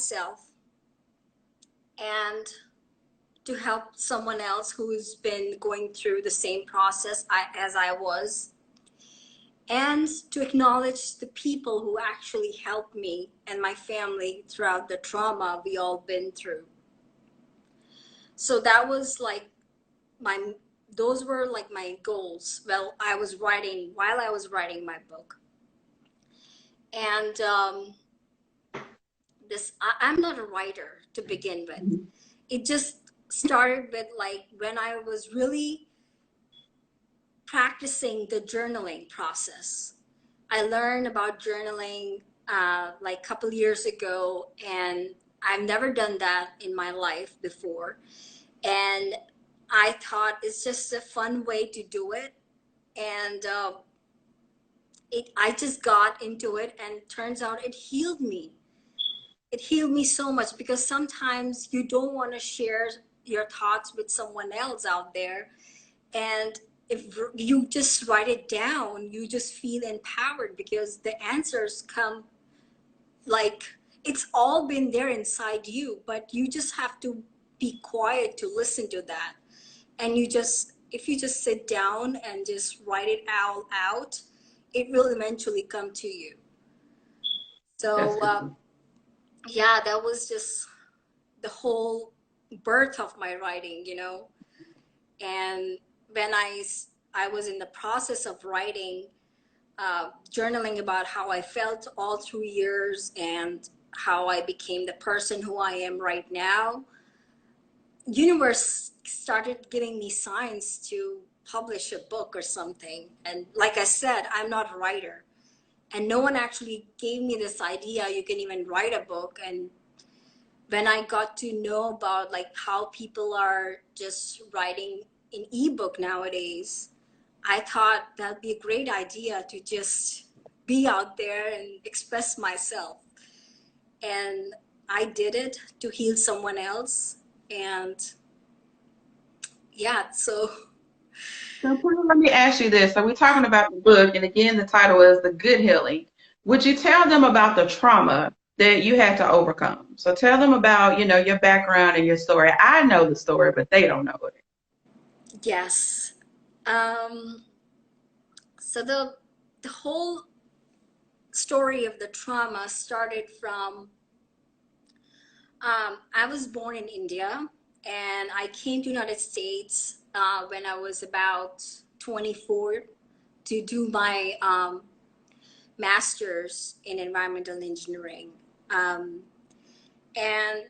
myself and to help someone else who's been going through the same process as I was, and to acknowledge the people who actually helped me and my family throughout the trauma we all been through. So that was like those were like my goals. Well, while I was writing my book. And I'm not a writer to begin with. Mhm. It just started with like when I was really practicing the journaling process. I learned about journaling like a couple years ago, and I've never done that in my life before. And I thought it's just a fun way to do it. And I just got into it, and turns out it healed me. It healed me so much, because sometimes you don't want to share your thoughts with someone else out there. And if you just write it down, you just feel empowered, because the answers come like it's all been there inside you, but you just have to be quiet to listen to that. And if you just sit down and just write it out, it will eventually come to you. That's So good. yeah, that was just the whole birth of my writing, And when I was in the process of writing, journaling about how I felt all through years and how I became the person who I am right now, universe started giving me signs to publish a book or something. And like I said, I'm not a writer, and no one actually gave me this idea you can even write a book. And when I got to know about like how people are just writing an ebook nowadays, I thought that'd be a great idea to just be out there and express myself. And I did it to heal someone else. And yeah, so So Pooja, let me ask you this. So we're talking about the book, and again, the title is The Good Healing. Would you tell them about the trauma that you had to overcome? So tell them about, your background and your story. I know the story, but they don't know it. yes. Um, so the whole story of the trauma started from I was born in India, and I came to United States when I was about 24 to do my master's in environmental engineering. Um, and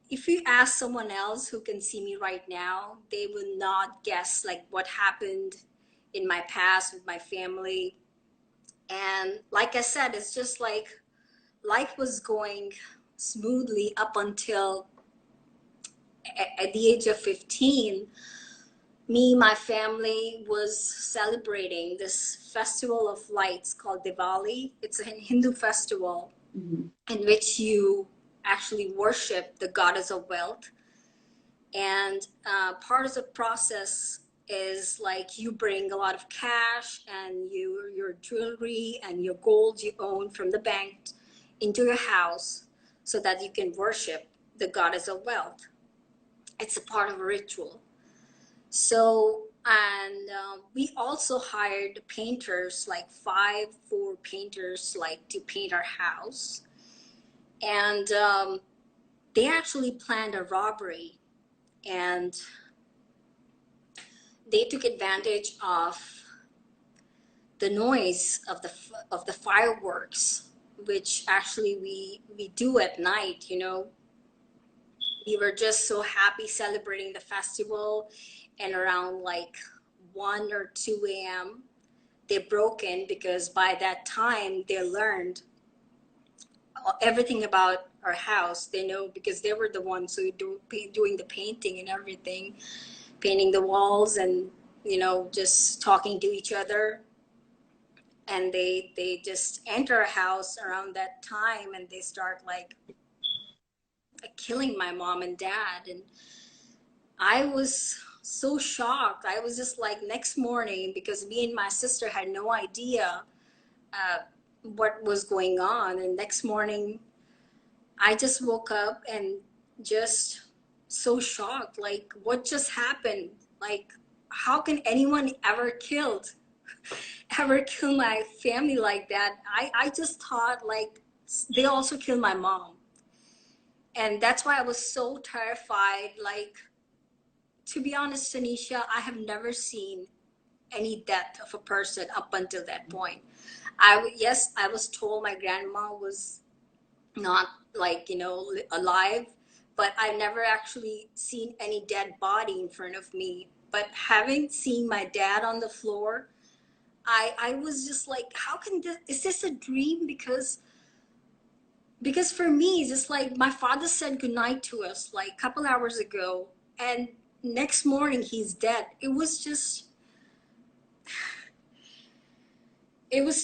if you ask someone else who can see me right now, they will not guess like what happened in my past with my family. And like I said, it's just like life was going smoothly up until at the age of 15. My family was celebrating this festival of lights called Diwali. It's a Hindu festival Mhm. in which you actually worship the goddess of wealth. And part of the process is like you bring a lot of cash and your jewelry and your gold you own from the bank into your house so that you can worship the goddess of wealth. It's a part of a ritual. So, and we also hired painters, like four painters, like to paint our house. And they actually planned a robbery, and they took advantage of the noise of the fireworks, which actually we do at night. We were just so happy celebrating the festival, and around like 1 or 2 a.m. they broke in, because by that time they learned everything about our house. They know, because they were the ones who doing the painting and everything, painting the walls, and just talking to each other. And they just enter a house around that time, and they start like killing my mom and dad. And I was so shocked. I was just like, next morning, because me and my sister had no idea what was going on. And next morning, I just woke up and just so shocked. Like, what just happened? Like, how can anyone ever kill my family like that? I just thought like they also killed my mom. And that's why I was so terrified. Like, to be honest, Tanisha, I have never seen any death of a person up until that point. Yes, I was told my grandma was not, like, alive, but I've never actually seen any dead body in front of me. But having seen my dad on the floor, I was just like, how can this, is this a dream? Because for me, it's just like my father said goodnight to us like a couple hours ago, and next morning he's dead. It was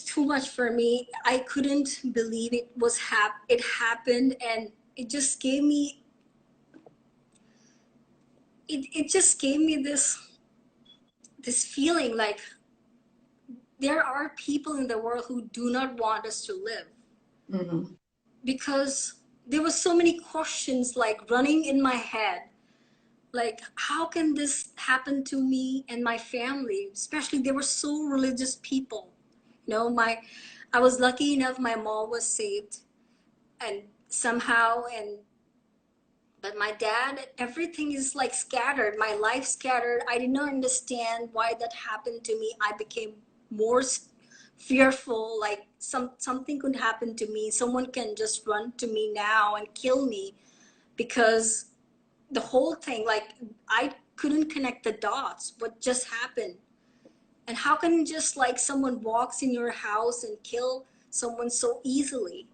too much for me. I couldn't believe it happened, and it just gave me it just gave me this feeling like there are people in the world who do not want us to live. Mm-hmm. Because there were so many questions like running in my head, like, how can this happen to me and my family? Especially they were so religious people. My I was lucky enough my mom was saved, and somehow, and but my dad, everything is like scattered, my life scattered. I did not understand why that happened to me. I became more fearful, like something could happen to me, someone can just run to me now and kill me. Because the whole thing, like, I couldn't connect the dots, what just happened. And how can just like someone walks in your house and kill someone so easily?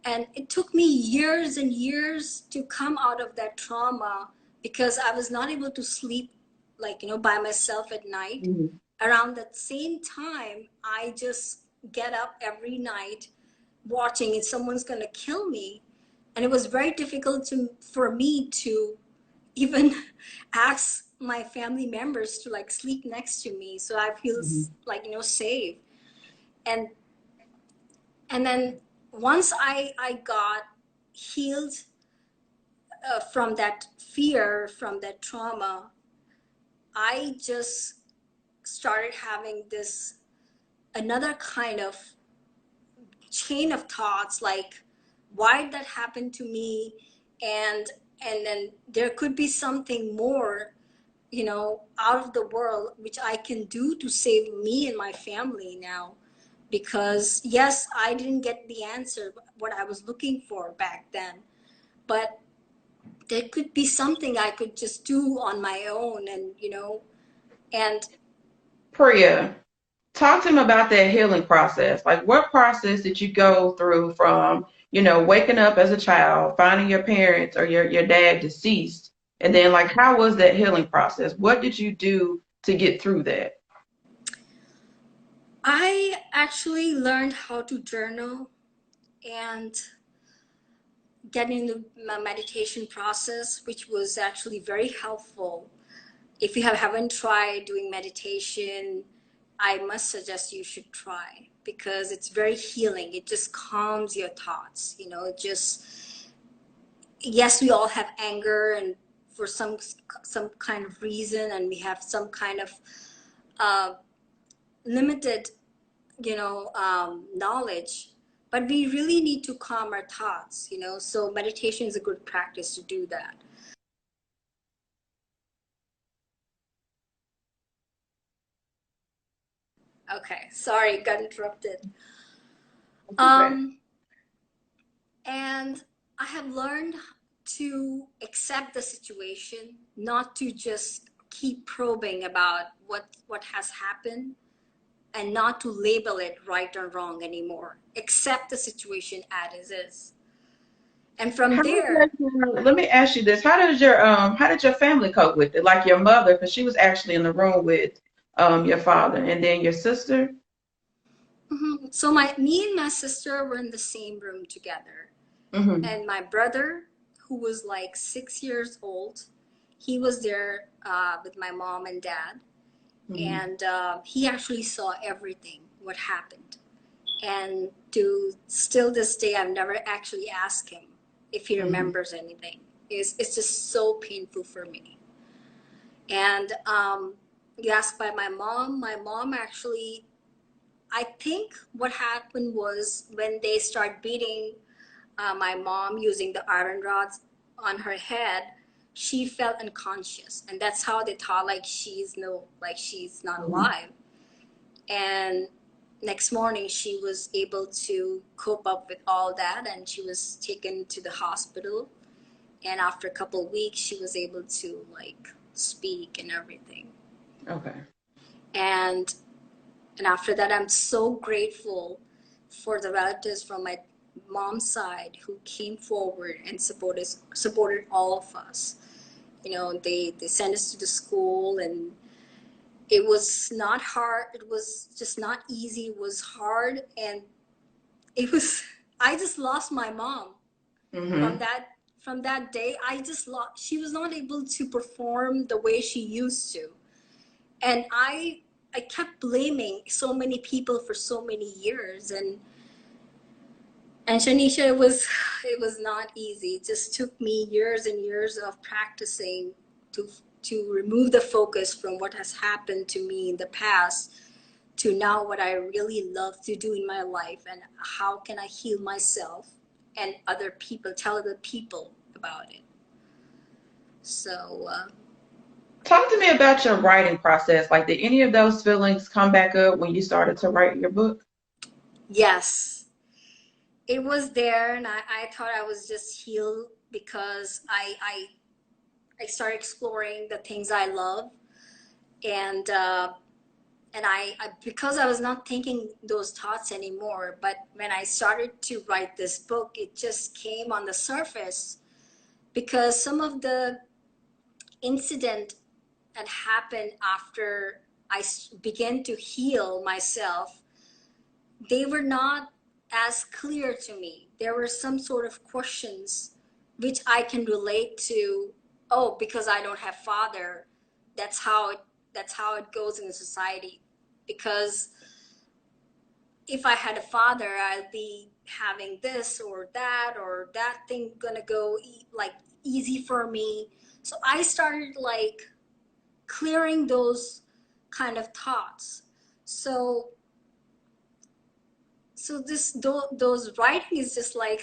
And it took me years and years to come out of that trauma, because I was not able to sleep, like, by myself at night. Mm-hmm. Around that same time, I just get up every night watching if someone's going to kill me. And it was very difficult for me to even ask my family members to like sleep next to me, so I feel Mm-hmm. like, safe. And then once I got healed from that fear, from that trauma, I just started having this another kind of chain of thoughts, like, why did that happen to me? and and then there could be something more, out of the world, which I can do to save me and my family now. Because yes, I didn't get the answer what I was looking for back then, but there could be something I could just do on my own. And and Priya, talk to him about that healing process. Like, what process did you go through from, waking up as a child, finding your parents or your dad deceased, and then like, how was that healing process? What did you do to get through that? I actually learned how to journal and get into my meditation process, which was actually very helpful. If you haven't tried doing meditation, I must suggest you should try, because it's very healing. It just calms your thoughts. It just, yes, we all have anger, and for some kind of reason, and we have some kind of uh, limited, knowledge, but we really need to calm our thoughts. So meditation is a good practice to do that. Okay, sorry, got interrupted. Okay. um and I have learned to accept the situation, not to just keep probing about what has happened, and not to label it right or wrong anymore. Accept the situation as it is. And from How does there, let me ask you this. How did your family cope with it? Like your mother, because she was actually in the room with your father, and then your sister? mhm, so me and my sister were in the same room together. Mm-hmm. And my brother, who was like 6 years old, he was there with my mom and dad. Mm-hmm. And he actually saw everything what happened. And to still this day, I've never actually asked him if he Hmm. remembers anything. It's just so painful for me. And you asked by my mom. My mom actually, I think what happened was when they start beating my mom using the iron rods on her head, she felt unconscious, and that's how they thought like she's not Hmm. alive. And next morning, she was able to cope up with all that, and she was taken to the hospital. And after a couple of weeks, she was able to like speak and everything. Okay. And after that, I'm so grateful for the relatives from my mom's side who came forward and supported all of us. You know, they sent us to the school, and it was not hard. It was just not easy. It was hard, and it was. I just lost my mom from Hmm. that day. I just lost. She was not able to perform the way she used to, and I kept blaming so many people for so many years. And Shanisha, it was not easy. It just took me years and years of practicing to remove the focus from what has happened to me in the past to now what I really love to do in my life, and how can I heal myself and other people, tell other people about it. So Talk to me about your writing process. Like, did any of those feelings come back up when you started to write your book? yes, it was there, and I thought I was just healed because I started exploring the things I love, and because I was not thinking those thoughts anymore. But when I started to write this book, it just came on the surface because some of the incident that happened after I began to heal myself, they were not as clear to me. There were some sort of questions which I can relate to. Oh, because I don't have father, that's how it goes in society. Because if I had a father, I'll be having this or that thing gonna go like easy for me. So I started like clearing those kind of thoughts. So those writing is just like,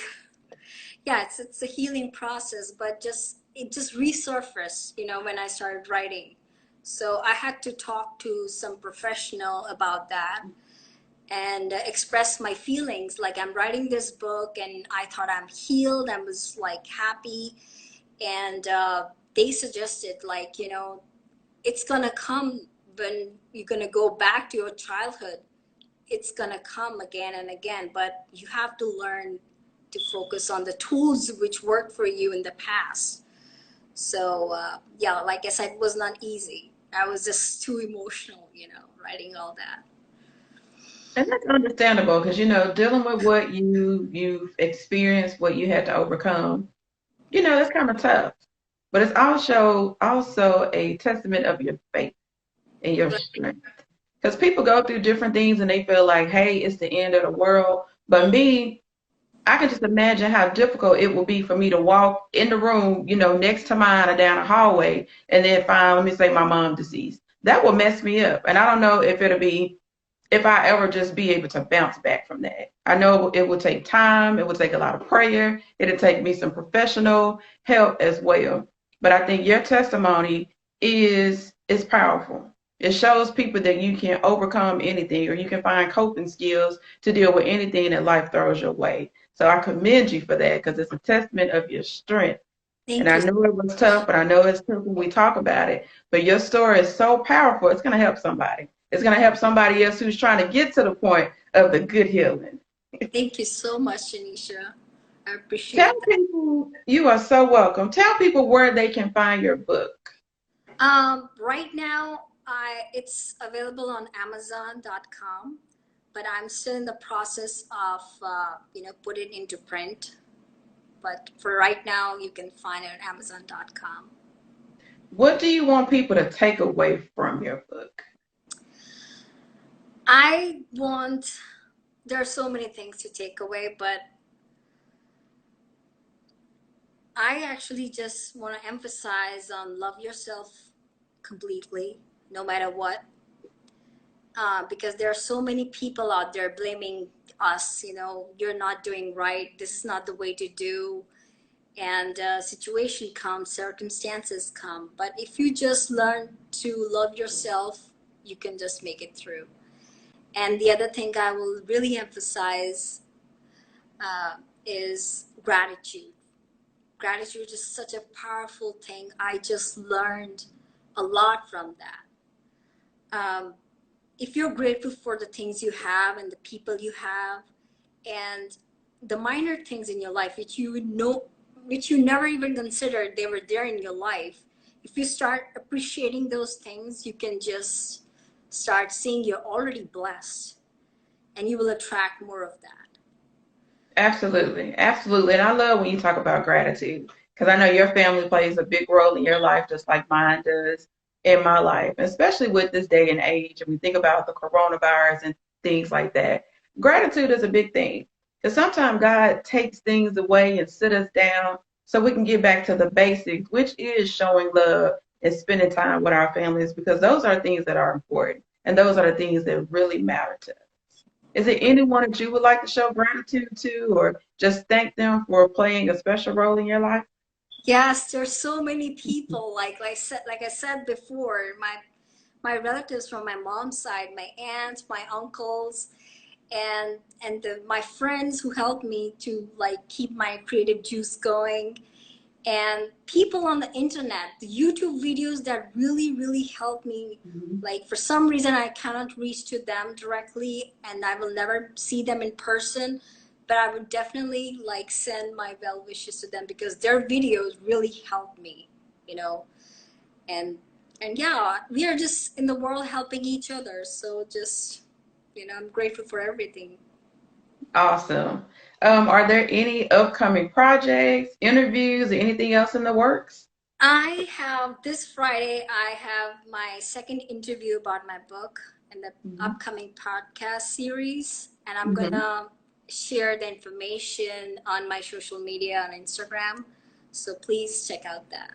yeah, it's a healing process, but just it just resurfaced, when I started writing. So I had to talk to some professional about that and express my feelings. Like, I'm writing this book, and I thought I'm healed. I was like happy, and they suggested, like, it's gonna come when you're gonna go back to your childhood. It's gonna come again and again, but you have to learn to focus on the tools which worked for you in the past. So yeah, like I said, it was not easy. I was just too emotional, writing all that. And that's understandable because dealing with what you've experienced, what you had to overcome, that's kind of tough. But it's also a testament of your faith and your strength. Because people go through different things and they feel like, hey, it's the end of the world. But me, I can just imagine how difficult it will be for me to walk in the room, next to mine or down a hallway, and then find, let me say, my mom deceased. That will mess me up. And I don't know if I ever just be able to bounce back from that. I know it will take time, it will take a lot of prayer, it'll take me some professional help as well. But I think your testimony is powerful. It shows people that you can overcome anything or you can find coping skills to deal with anything that life throws your way. So I commend you for that because it's a testament of your strength. And Thank I you. know it was tough, but I know it's tough when we talk about it. But your story is so powerful, it's going to help somebody. It's going to help somebody else who's trying to get to the point of the good healing. Thank you so much, Janisha. I Tell appreciate that. people you are so welcome. Tell people where they can find your book. Right now, it's available on Amazon.com, but I'm still in the process of put it into print. But for right now, you can find it on Amazon.com. What do you want people to take away from your book? I want There are so many things to take away, but I actually just want to emphasize on love yourself completely, no matter what, because there are so many people out there blaming us. You're not doing right. This is not the way to do. And situation comes, circumstances come. But if you just learn to love yourself, you can just make it through. And the other thing I will really emphasize uh, is gratitude. Gratitude is such a powerful thing. I just learned a lot from that. If you're grateful for the things you have and the people you have, and the minor things in your life which you never even considered they were there in your life, if you start appreciating those things, you can just start seeing you're already blessed, and you will attract more of that. Absolutely, absolutely. And I love when you talk about gratitude because I know your family plays a big role in your life, just like mine does in my life, especially with this day and age. And we think about the coronavirus and things like that. Gratitude is a big thing because sometimes God takes things away and sit us down so we can get back to the basics, which is showing love and spending time with our families because those are things that are important and those are the things that really matter to us. Is there anyone that you would like to show gratitude to or just thank them for playing a special role in your life? Yes, there's so many people. Like I said before, my relatives from my mom's side, my aunts, my uncles, and my friends who helped me to like keep my creative juice going, and people on the internet, the YouTube videos that really helped me. Mhm. Like for some reason I cannot reach to them directly, and I will never see them in person, but I would definitely like send my well wishes to them because their videos really helped me, you know. And and yeah, we are just in the world helping each other, so just, I'm grateful for everything. Awesome. Are there any upcoming projects, interviews, or anything else in the works? I have this Friday, I have my second interview about my book and the Mhm. upcoming podcast series. And I'm Mhm. gonna share the information on my social media on Instagram. So please check out that.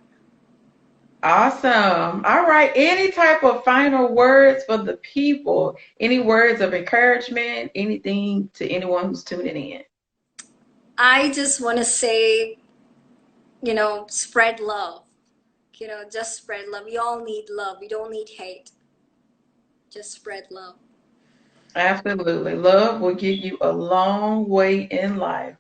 Awesome. All right. Any type of final words for the people? Any words of encouragement? Anything to anyone who's tuning in? I just wanna say, spread love. Just spread love. We all need love. We don't need hate. Just spread love. Absolutely. Love will get you a long way in life.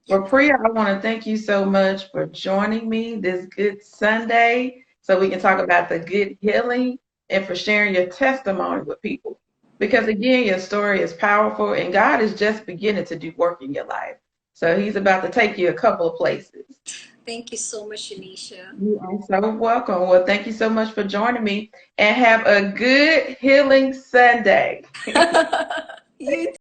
Yeah. Well, Priya, I want to thank you so much for joining me this good Sunday so we can talk about the good healing and for sharing your testimony with people. Because again, your story is powerful and God is just beginning to do work in your life. So he's about to take you a couple of places. Thank you so much, Shaneisha. You are so welcome. Well, thank you so much for joining me and have a good healing Sunday. You